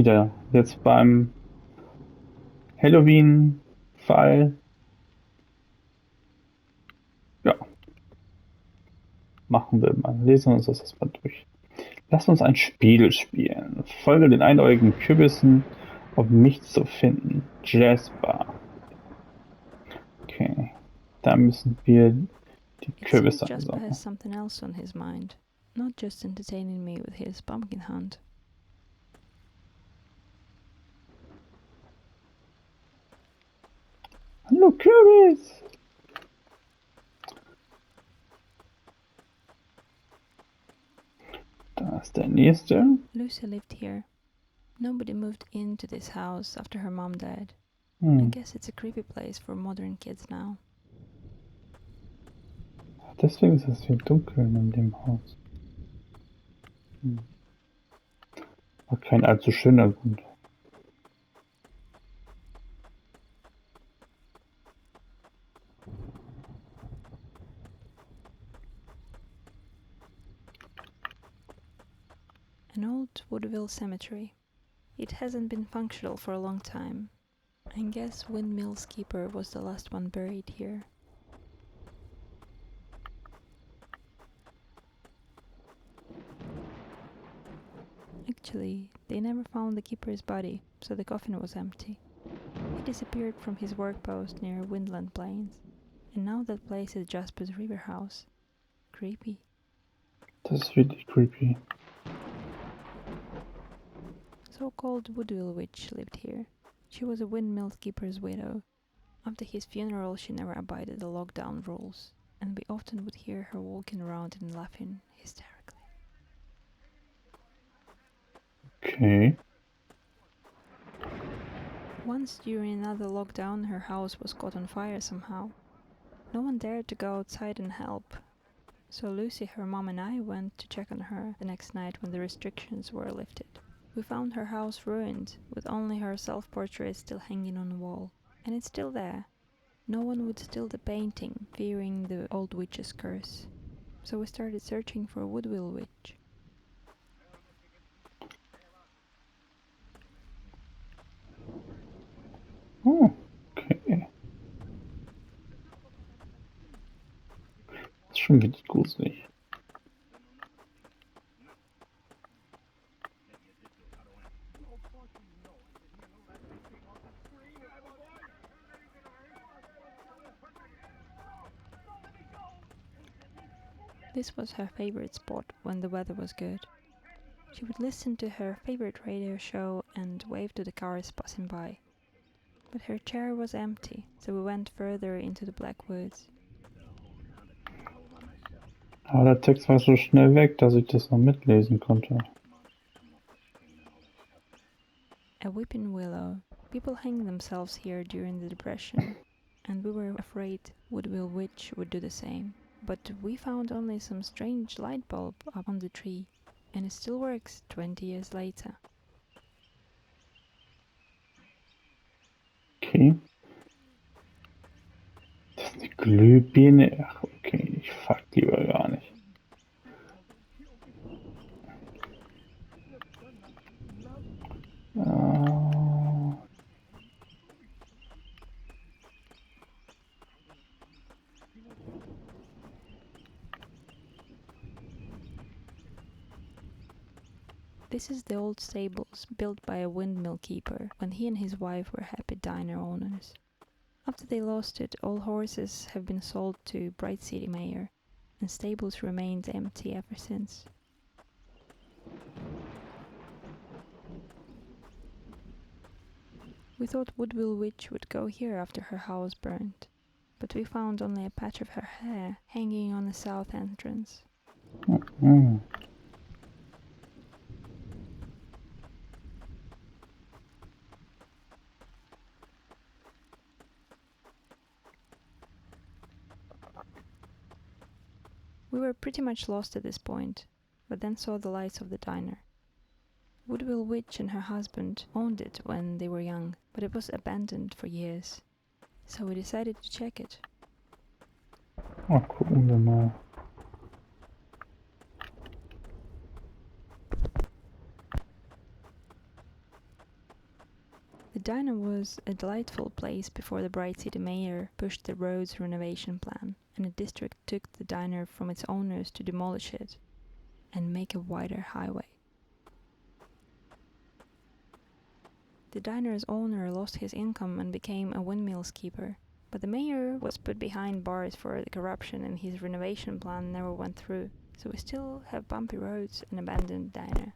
wieder jetzt beim Halloween-Fall. Ja, machen wir mal. Lesen wir uns das erstmal durch. Lass uns ein Spiel spielen. Folge den einäugigen Kürbissen, um mich zu finden. Jazzbar. Okay, da müssen wir die It seems Kürbisse Jasper has einsammeln. something else on his mind, not just entertaining me with his pumpkin hunt. Hallo Kürbis! Da ist der nächste. Lucy lived here. Nobody moved into this house after her mom died. I Hm, guess it's a creepy place for modern kids now. deswegen ist es hier dunkel in dem Haus. War kein allzu schöner Grund. An old Woodville cemetery. It hasn't been functional for a long time. I guess Windmill's keeper was the last one buried here. Actually, they never found the keeper's body, so the coffin was empty. He disappeared from his work post near Windland Plains, and now that place is Jasper's river house. Creepy. Das ist wirklich creepy. So-called Woodville witch lived here. She was a windmill keeper's widow. After his funeral, she never abided the lockdown rules, and we often would hear her walking around and laughing hysterically. Okay. Once during another lockdown, her house was caught on fire somehow. No one dared to go outside and help, so Lucy, her mom and I went to check on her the next night when the restrictions were lifted. We found her house ruined, with only her self-portrait still hanging on the wall. And it's still there. No one would steal the painting, fearing the old witch's curse. So we started searching for a Woodville witch. Oh, okay. Das ist schon wirklich gruselig. This was her favorite spot when the weather was good. She would listen to her favorite radio show and wave to the cars passing by. But her chair was empty, so we went further into the black woods. Aber der Text war so schnell weg, dass ich das noch mitlesen konnte. A weeping willow. People hanged themselves here during the Depression, and we were afraid Woodville witch would do the same. But we found only some strange light bulb up on the tree, and it still works 20 years later. Okay. Das ist eine Glühbirne. Ach, okay. Ich fuck lieber gar nicht. This is the old stables built by a windmill keeper when he and his wife were happy diner owners. After they lost it, all horses have been sold to Bright City Mayor, and stables remained empty ever since. We thought Woodville witch would go here after her house burned, but we found only a patch of her hair hanging on the south entrance. Mm. We were pretty much lost at this point, but then saw the lights of the diner. Woodville witch and her husband owned it when they were young, but it was abandoned for years, so we decided to check it. Mal gucken wir mal. diner was a delightful place before the Bright City mayor pushed the road's renovation plan, and the district took the diner from its owners to demolish it and make a wider highway. The diner's owner lost his income and became a windmills keeper, but the mayor was put behind bars for the corruption and his renovation plan never went through, so we still have bumpy roads and abandoned diner.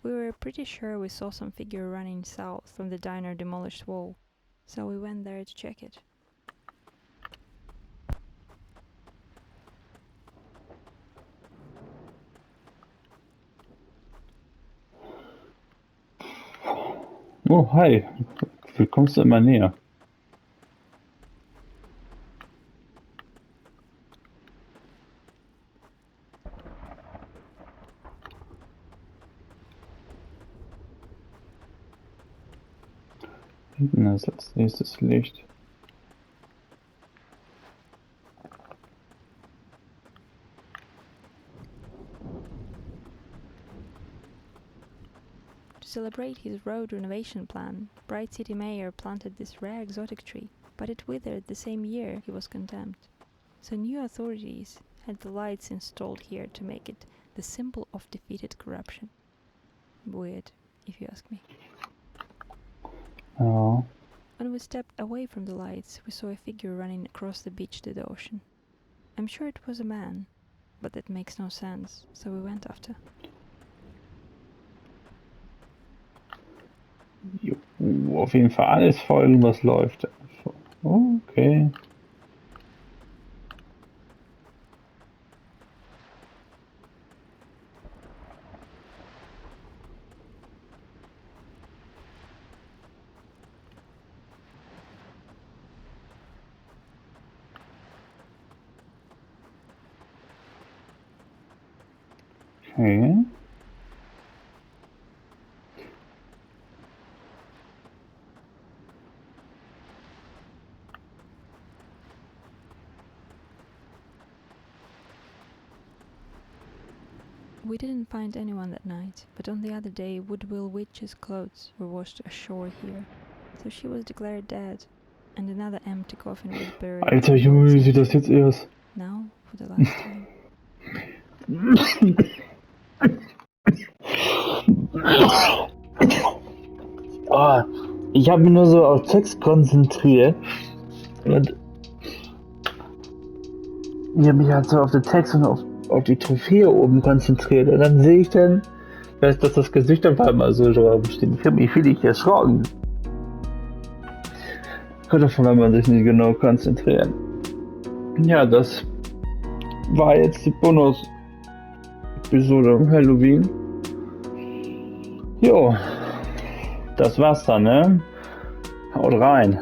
We were pretty sure we saw some figure running south from the diner demolished wall, so we went there to check it. Oh, hi. Wie kommst du immer näher? Hinten ist als nächstes Licht. To celebrate his road renovation plan, Bright City mayor planted this rare exotic tree, but it withered the same year he was condemned. So new authorities had the lights installed here to make it the symbol of defeated corruption. Weird, if you ask me. Ja. When we stepped away from the lights, we saw a figure running across the beach to the ocean. I'm sure it was a man, but that makes no sense, so we went after. Jo, auf jeden Fall alles folgen, was läuft. Okay. Okay. We didn't find anyone that night, but on the other day Woodville Witch's clothes were washed ashore here, so she was declared dead, and another empty coffin was buried. Alter Junge, wie sieht das jetzt erst? Now, for the last time. Oh, ich habe mich nur so auf Text konzentriert und ich habe mich halt so auf den Text und auf die Trophäe oben konzentriert und dann sehe ich dann, dass das Gesicht auf einmal so drauf steht. Ich habe mich richtig erschrocken. Davon kann man sich nicht genau konzentrieren. Ja, das war jetzt die Bonus-Episode um Halloween. Jo, das war's dann, ne? Haut rein.